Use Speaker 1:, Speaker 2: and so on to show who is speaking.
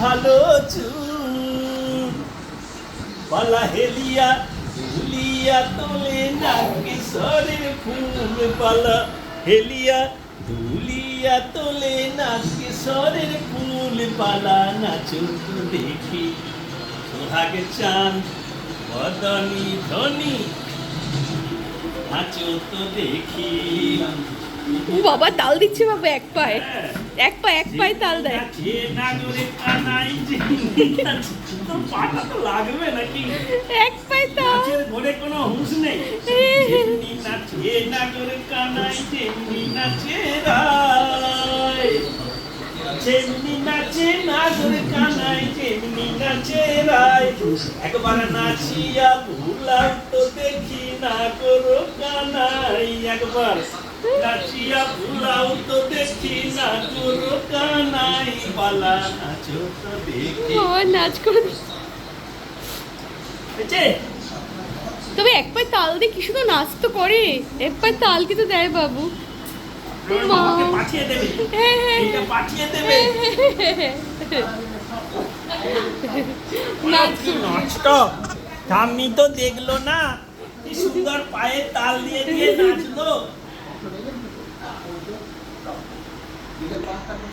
Speaker 1: ভালো চুল পালা হেলিয়া দুলিয়া তোলে না কিশোরের ফুল পালা হেলিয়া দুলিয়া তোলে না কিশোরের ফুল পালা নাচো তো দেখি সোহাগে চাঁদ বদনি ধনি নাচো তো দেখি।
Speaker 2: ও বাবা তাল দিচ্ছে বাবা এক পায়ে, এক পায়ে তাল দেয়।
Speaker 1: তোর পাটা তো লাগবে নাকি?
Speaker 2: এক পায়ে তাল।
Speaker 1: নাচের ঘরে কোনো হুঁশ নেই। যেমনি নাচে নাগর কানাই যেমনি নাচে রায়, যেমনি নাচে নাগর কানাই যেমনি নাচে রায়। একবার নাচিয়া ভুলাও তো দেখি নাগর কানাই, একবার নাচিয়া ভুলাও তো দেখি নাগর কানাই পালা নাচো তো দেখি।
Speaker 2: বাবা নাচ করে
Speaker 1: হয়েছে?
Speaker 2: তবে এক পায়ে তাল দিয়ে কি শুধু নাচ তো করে, এক পায়ে তাল কি তো দেয় বাবু। মা।
Speaker 1: আমাকে পাঠিয়ে দেবে,
Speaker 2: হ্যাঁ, হ্যাঁ,
Speaker 1: এইটা পাঠিয়ে দেবে।
Speaker 2: নাচ
Speaker 1: নাচটা ঠাম্মি তো দেখলো না, কি সুন্দর পায়ে তাল দিয়ে দিয়ে নাচলো।